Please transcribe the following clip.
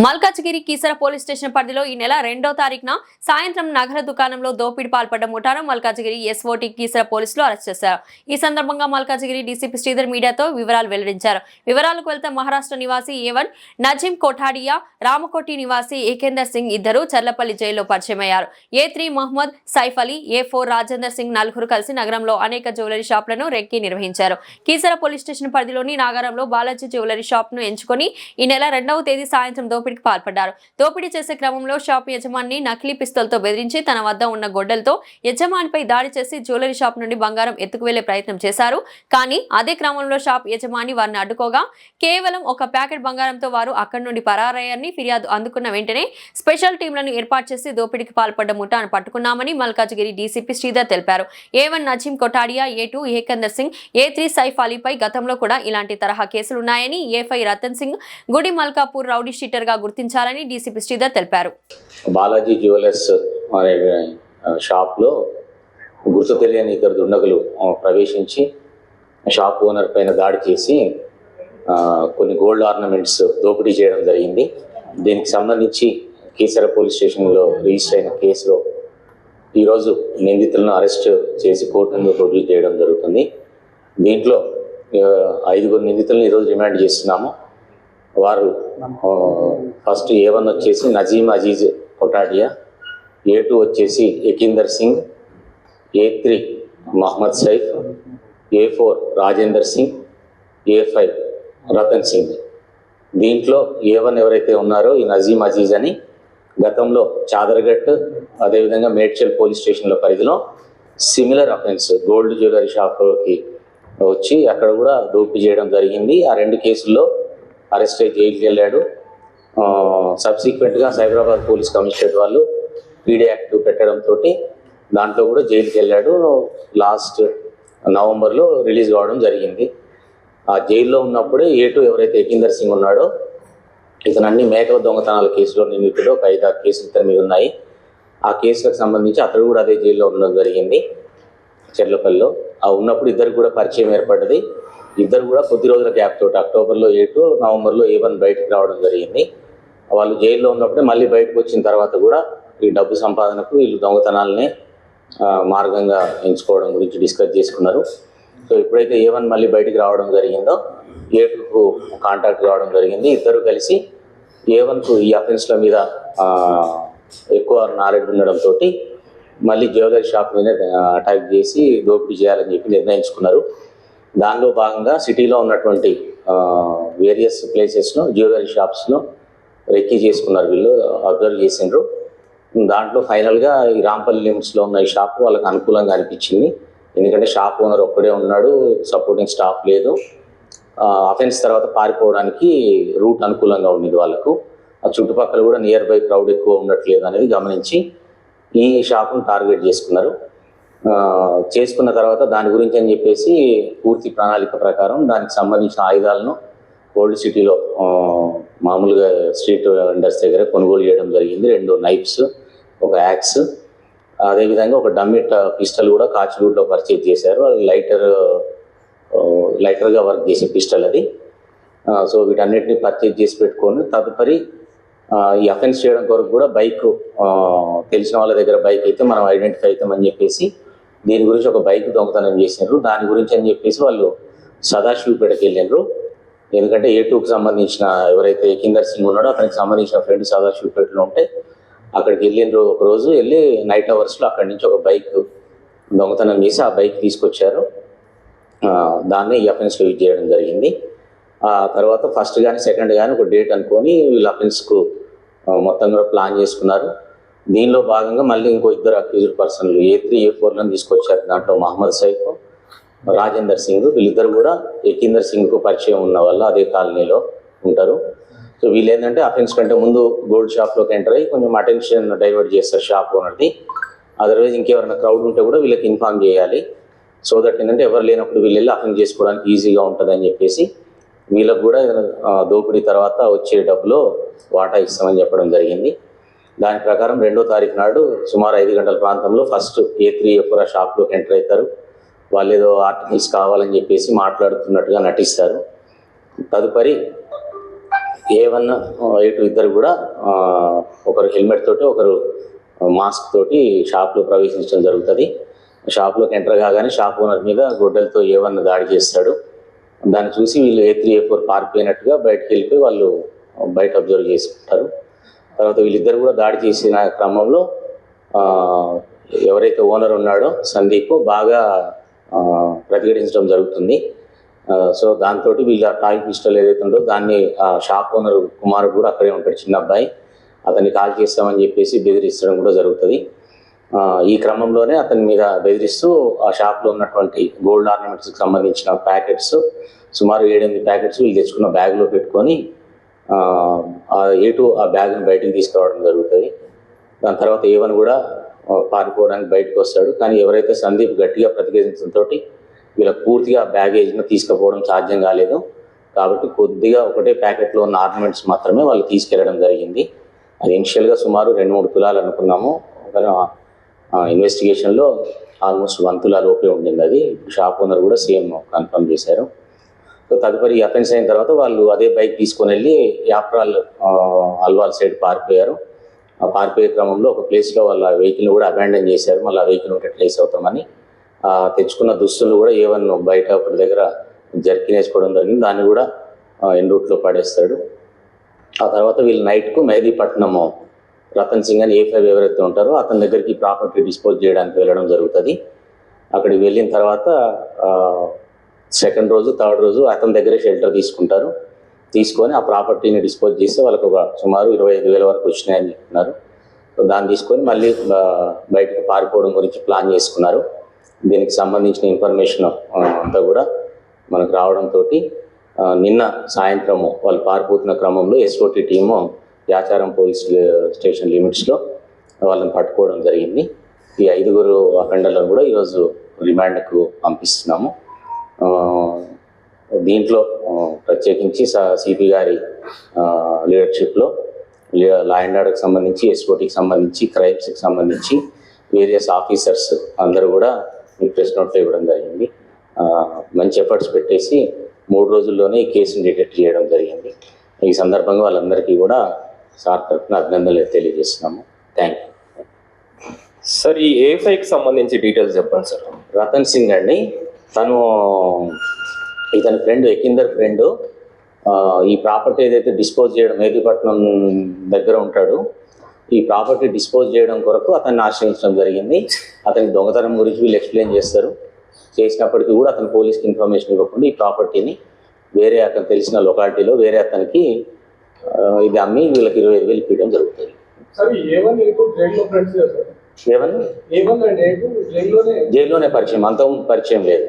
Malkajgiri Keesara police station పరిధిలో ఈ నెల 2వ తారీఖున సాయంత్రం నగర దుకాణంలో దోపిడీ పాల్పడ్డ ముఠాను మల్కాజ్గిరి ఎస్ఓటీ కీసర పోలీసులు అరెస్ట్ చేశారు. ఈ సందర్భంగా మల్కాజ్గిరి డీసీపీ శ్రీధర్ మీడియాతో వివరాలు వెల్లడించారు. వివరాలకు వెళ్తే మహారాష్ట్ర నివాసి ఏవన్ నజీం కోఠాడియా, రామకోటి నివాసి ఏకేందర్ సింగ్ ఇద్దరు చర్లపల్లి జైల్లో పరిచయమయ్యారు. ఏ3 మహమ్మద్ సైఫ్ అలీ, ఏ4 రాజేందర్ సింగ్ నలుగురు కలిసి నగరంలో అనేక జ్యువెలరీ షాపులను రెక్కి నిర్వహించారు. కీసర పోలీస్ స్టేషన్ పరిధిలోని నాగారంలో బాలాజీ జ్యువెలరీ షాప్ ను ఎంచుకొని ఈ నెల 2వ తేదీ సాయంత్రం దోపిడీకి పాల్పడ్డారు. దోపిడీ చేసే క్రమంలో షాప్ యజమాని నకిలీ పిస్తోల్తో బెదిరించి తన వద్ద ఉన్న గొడ్డలతో యజమానిపై దాడి చేసి జ్యువెలరీ షాప్ నుండి బంగారం ఎత్తుకు వెళ్లే ప్రయత్నం చేశారు. కానీ అదే క్రమంలో షాప్ యజమాని వారిని అడ్డుకోగా కేవలం ఒక ప్యాకెట్ బంగారంతో వారు అక్కడి నుండి పరారయ్యారని ఫిర్యాదు అందుకున్న వెంటనే స్పెషల్ టీంలను ఏర్పాటు చేసి దోపిడీకి పాల్పడ్డ ముఠాను పట్టుకున్నామని మల్కాజ్గిరి డీసీపీ శ్రీధర్ తెలిపారు. ఏ1 నజీం కోఠాడియా, ఏ2 ఏకేందర్ సింగ్, ఏ3 సైఫ్ అలీపై గతంలో కూడా ఇలాంటి తరహా కేసులున్నాయని, ఏ5 రతన్ సింగ్ గుడి మల్కాపూర్ రౌడీ షీటర్ గా గుర్తించాలని డీసీపీ శ్రీధర్ తెలిపారు. బాలాజీ జ్యువెలర్స్ అనే షాప్ లో గుర్తు తెలియని ఇద్దరు దుండగులు ప్రవేశించి షాప్ ఓనర్ పైన దాడి చేసి కొన్ని గోల్డ్ ఆర్నమెంట్స్ దోపిడీ చేయడం జరిగింది. దీనికి సంబంధించి కీసర పోలీస్ స్టేషన్లో రిజిస్టర్ అయిన కేసులో ఈరోజు నిందితులను అరెస్ట్ చేసి కోర్టు ముందు ప్రొడ్యూస్ చేయడం జరుగుతుంది. దీంట్లో 5 నిందితులను ఈరోజు రిమాండ్ చేస్తున్నాము. వారు ఫస్ట్ ఏ1 వచ్చేసి నజీం అజీజ్ కొటాడియా, ఏ2 వచ్చేసి ఏకేందర్ సింగ్, ఏ3 మహమ్మద్ సైఫ్, ఏ4 రాజేందర్ సింగ్, ఏ5 రతన్ సింగ్. దీంట్లో ఏ1 ఎవరైతే ఉన్నారో ఈ నజీం అజీజ్ అని గతంలో చాదర్ఘట్ అదేవిధంగా మేడ్చల్ పోలీస్ స్టేషన్ల పరిధిలో సిమిలర్ అఫెన్స్ గోల్డ్ జ్యువెలరీ షాప్కి వచ్చి అక్కడ కూడా దోపిడీ చేయడం జరిగింది. ఆ 2 కేసుల్లో అరెస్ట్ అయి జైలుకి వెళ్ళాడు. సబ్సిక్వెంట్గా సైబరాబాద్ పోలీస్ కమిషనరేట్ వాళ్ళు పీడీ యాక్ట్ పెట్టడంతో దాంట్లో కూడా జైలుకి వెళ్ళాడు. లాస్ట్ నవంబర్లో రిలీజ్ కావడం జరిగింది. ఆ జైల్లో ఉన్నప్పుడే ఏ2 ఎవరైతే ఏకేందర్ సింగ్ ఉన్నాడో ఇతను అన్ని మేకల దొంగతనాల కేసులో నిందితుడు, ఒక 5-6 కేసులు ఇతని మీద ఉన్నాయి. ఆ కేసులకు సంబంధించి అతడు కూడా అదే జైల్లో ఉండడం జరిగింది చెర్లపల్లిలో. ఆ ఉన్నప్పుడు ఇద్దరు కూడా పరిచయం ఏర్పడ్డది. ఇద్దరు కూడా కొద్ది రోజుల గ్యాప్ తోటి అక్టోబర్లో ఏ2, నవంబర్లో ఏ1 బయటకు రావడం జరిగింది. వాళ్ళు జైల్లో ఉన్నప్పుడే మళ్ళీ బయటకు వచ్చిన తర్వాత కూడా ఈ డబ్బు సంపాదనకు వీళ్ళు దొంగతనాలనే మార్గంగా ఎంచుకోవడం గురించి డిస్కస్ చేసుకున్నారు. సో ఎప్పుడైతే ఏ1 మళ్ళీ బయటికి రావడం జరిగిందో ఏ2కు కాంటాక్ట్ కావడం జరిగింది. ఇద్దరు కలిసి ఏ1కు ఈ అఫెన్స్ల మీద ఎక్కువ నాలెడ్జ్ ఉండడంతో మళ్ళీ జ్యువెలరీ షాప్ మీద అటాక్ చేసి దోపిడీ చేయాలని చెప్పి నిర్ణయించుకున్నారు. దానిలో భాగంగా సిటీలో ఉన్నటువంటి వేరియస్ ప్లేసెస్లో జ్యువెలరీ షాప్స్లో రెక్కీ చేసుకున్నారు. వీళ్ళు అబ్జర్వ్ చేసిండ్రు. దాంట్లో ఫైనల్గా ఈ రాంపల్లి లిమిట్స్లో ఉన్న ఈ షాప్ వాళ్ళకి అనుకూలంగా అనిపించింది. ఎందుకంటే షాప్ ఓనర్ ఒక్కడే ఉన్నాడు, సపోర్టింగ్ స్టాఫ్ లేదు. అఫెన్స్ తర్వాత పారిపోవడానికి రూట్ అనుకూలంగా ఉండేది వాళ్ళకు. ఆ చుట్టుపక్కల కూడా నియర్ బై క్రౌడ్ ఎక్కువ ఉండట్లేదు అనేది గమనించి ఈ షాప్ను టార్గెట్ చేసుకున్నారు. చేసుకున్న తర్వాత దాని గురించి అని చెప్పేసి పూర్తి ప్రణాళిక ప్రకారం దానికి సంబంధించిన ఆయుధాలను ఓల్డ్ సిటీలో మామూలుగా స్ట్రీట్ వెండర్స్ దగ్గర కొనుగోలు చేయడం జరిగింది. 2 నైఫ్స్, ఒక యాక్స్, అదేవిధంగా ఒక డమ్మీ పిస్టల్ కూడా కాచిగూడలో పర్చేజ్ చేశారు. అది లైటర్గా వర్క్ చేసే పిస్టల్ అది. సో వీటన్నిటిని పర్చేజ్ చేసి పెట్టుకొని తదుపరి ఈ అఫెన్స్ చేయడం కొరకు కూడా బైక్ తెలిసిన వాళ్ళ దగ్గర బైక్ అయితే మనం ఐడెంటిఫై అవుతామని చెప్పేసి దీని గురించి ఒక బైక్ దొంగతనం చేసినారు. దాని గురించి అని చెప్పేసి వాళ్ళు సదాశివపేటకి వెళ్ళినారు. ఎందుకంటే ఏ2కు సంబంధించిన ఎవరైతే ఏకేందర్ సింగ్ ఉన్నాడో అతనికి సంబంధించిన ఫ్రెండ్ సదాశివపేటలో ఉంటే అక్కడికి వెళ్ళినారు. ఒకరోజు వెళ్ళి నైట్ అవర్స్లో అక్కడి నుంచి ఒక బైక్ దొంగతనం చేసి ఆ బైక్ తీసుకొచ్చారు. దాన్ని ఈ అఫెన్స్లో యూజ్ చేయడం జరిగింది. ఆ తర్వాత ఫస్ట్ కానీ సెకండ్ కానీ ఒక డేట్ అనుకొని వీళ్ళు అఫెన్స్కు మొత్తం కూడా ప్లాన్ చేసుకున్నారు. దీనిలో భాగంగా మళ్ళీ ఇంకో 2 అక్యూజ్డ్ పర్సన్లు ఏ3, ఏ4లను తీసుకొచ్చారు. దాంట్లో మహమ్మద్ సైఫ్, రాజేందర్ సింగ్. వీళ్ళిద్దరు కూడా ఏకేందర్ సింగ్కు పరిచయం ఉన్న వాళ్ళు అదే కాలనీలో ఉంటారు. సో వీళ్ళు ఏంటంటే అఫెన్స్ కంటే ముందు గోల్డ్ షాప్లోకి ఎంటర్ అయ్యి కొంచెం అటెన్షన్ డైవర్ట్ చేస్తారు షాప్ ఓనర్ది. అదర్వైజ్ ఇంకెవరైనా క్రౌడ్ ఉంటే కూడా వీళ్ళకి ఇన్ఫార్మ్ చేయాలి. సో దట్ ఏంటంటే ఎవరు లేనప్పుడు వీళ్ళు వెళ్ళి అఫెన్స్ చేసుకోవడానికి ఈజీగా ఉంటుంది అని చెప్పేసి వీళ్ళకు కూడా దోపిడీ తర్వాత వచ్చే డబ్బులో వాటా ఇస్తామని చెప్పడం జరిగింది. దాని ప్రకారం 2వ తారీఖు నాడు సుమారు 5 గంటల ప్రాంతంలో ఫస్ట్ ఏ3, ఏ4 షాప్లోకి ఎంటర్ అవుతారు. వాళ్ళు ఏదో ఆర్టికల్స్ కావాలని చెప్పేసి మాట్లాడుతున్నట్టుగా నటిస్తారు. తదుపరి A1 A2 ఇద్దరు కూడా ఒకరు హెల్మెట్ తోటి ఒకరు మాస్క్ తోటి షాప్లో ప్రవేశించడం జరుగుతుంది. షాప్లోకి ఎంటర్ కాగానే షాప్ ఓనర్ మీద గొడ్డలతో A1 దాడి చేస్తాడు. దాన్ని చూసి వీళ్ళు A3 A4 పారిపోయినట్టుగా బయటకు వెళ్ళిపోయి వాళ్ళు బయట అబ్జర్వ్ చేసుకుంటారు. తర్వాత వీళ్ళిద్దరు కూడా దాడి చేసిన క్రమంలో ఎవరైతే ఓనర్ ఉన్నాడో సందీప్ బాగా ప్రతిఘటించడం జరుగుతుంది. సో దాంతో వీళ్ళ టాయ్ పిస్టల్ ఏదైతే ఉందో దాన్ని షాప్ ఓనర్ కుమారుడు కూడా అక్కడే ఉంటాడు, చిన్న అబ్బాయి, అతన్ని కాల్ చేస్తామని చెప్పేసి బెదిరించడం కూడా జరుగుతుంది. ఈ క్రమంలోనే అతని మీద బెదిరిస్తూ ఆ షాప్లో ఉన్నటువంటి గోల్డ్ ఆర్నమెంట్స్కి సంబంధించిన ప్యాకెట్స్ సుమారు 7-8 ప్యాకెట్స్ వీళ్ళు తెచ్చుకున్న బ్యాగ్లో పెట్టుకొని A2 ఆ బ్యాగ్ని బయటకు తీసుకురావడం జరుగుతుంది. దాని తర్వాత A1 కూడా పారిపోవడానికి బయటకు వస్తాడు. కానీ ఎవరైతే సందీప్ గట్టిగా ప్రతిఘటించడంతో వీళ్ళకి పూర్తిగా బ్యాగేజ్ను తీసుకుపోవడం సాధ్యం కాలేదు. కాబట్టి కొద్దిగా ఒకటే ప్యాకెట్లో ఉన్న ఆర్నమెంట్స్ మాత్రమే వాళ్ళు తీసుకెళ్లడం జరిగింది. అది ఇనిషియల్గా సుమారు 2-3 తులాలు అనుకున్నాము, కానీ ఇన్వెస్టిగేషన్లో ఆల్మోస్ట్ 1 తులా లోపే ఉండింది. అది షాప్ ఓనర్ కూడా సేమ్ కన్ఫర్మ్ చేశారు. సో తదుపరి అఫెన్స్ అయిన తర్వాత వాళ్ళు అదే బైక్ తీసుకొని వెళ్ళి యాప్రాల్ అల్వాల్ సైడ్ పారిపోయారు. ఆ పారిపోయే క్రమంలో ఒక ప్లేస్లో వాళ్ళ వెహికల్ని కూడా అబాండన్ చేశారు. మళ్ళీ ఆ వెహికల్ ఉంటే ట్రేస్ అవుతామని తెచ్చుకున్న దుస్తులు కూడా A1 బయట ఒకటి దగ్గర జర్కిన్ వేసుకోవడం జరిగింది. దాన్ని కూడా ఎన్ రూట్లో పడేస్తాడు. ఆ తర్వాత వీళ్ళు నైట్కు మెహదీపట్నము రతన్ సింగ్ అని A5 ఎవరైతే ఉంటారో అతని దగ్గరికి ప్రాపర్టీ డిస్పోజ్ చేయడానికి వెళ్ళడం జరుగుతుంది. అక్కడికి వెళ్ళిన తర్వాత సెకండ్ రోజు థర్డ్ రోజు అతని దగ్గరే షెల్టర్ తీసుకుంటారు. తీసుకొని ఆ ప్రాపర్టీని డిస్పోజ్ చేస్తే వాళ్ళకు ఒక సుమారు 25,000 వరకు వచ్చినాయని చెప్తున్నారు. సో దాన్ని తీసుకొని మళ్ళీ బయటకు పారిపోవడం గురించి ప్లాన్ చేసుకున్నారు. దీనికి సంబంధించిన ఇన్ఫర్మేషన్ అంతా కూడా మనకు రావడంతో నిన్న సాయంత్రము వాళ్ళు పారిపోతున్న క్రమంలో SOT team Yacharam police station లిమిట్స్లో వాళ్ళని పట్టుకోవడం జరిగింది. ఈ 5 అఫెండర్లను కూడా ఈరోజు రిమాండ్కు పంపిస్తున్నాము. దీంట్లో ప్రత్యేకించి సిపి గారి లీడర్షిప్లో లా అండ్ ఆర్డర్కి సంబంధించి, SOTకి సంబంధించి, క్రైమ్స్కి సంబంధించి వేరియస్ ఆఫీసర్స్ అందరూ కూడా ఈ ప్రెస్ నోట్లో ఇవ్వడం జరిగింది. మంచి ఎఫర్ట్స్ పెట్టేసి 3 రోజుల్లోనే ఈ కేసును డిటెక్ట్ చేయడం జరిగింది. ఈ సందర్భంగా వాళ్ళందరికీ కూడా సార్ తరఫున అభినందనలు తెలియజేస్తున్నాము. Thank you sir. ఈ A5కి సంబంధించి డీటెయిల్స్ చెప్పండి సార్. రతన్ సింగ్ అండి, తను ఇతని ఫ్రెండ్, ఎకిందర్ ఫ్రెండ్. ఈ ప్రాపర్టీ ఏదైతే డిస్పోజ్ చేయడం మెహదీపట్నం దగ్గర ఉంటాడు, ఈ ప్రాపర్టీ డిస్పోజ్ చేయడం కొరకు అతన్ని ఆశ్రయించడం జరిగింది. అతని దొంగతనం గురించి వీళ్ళు ఎక్స్ప్లెయిన్ చేస్తారు. చేసినప్పటికీ కూడా అతను పోలీస్కి ఇన్ఫర్మేషన్ ఇవ్వకుండా ఈ ప్రాపర్టీని వేరే అతను తెలిసిన లొకాలిటీలో వేరే అతనికి ఇది అమ్మి వీళ్ళకి 25,000 ఇవ్వడం జరుగుతుంది. జైల్లోనే పరిచయం, అంతకుముందు పరిచయం లేదు.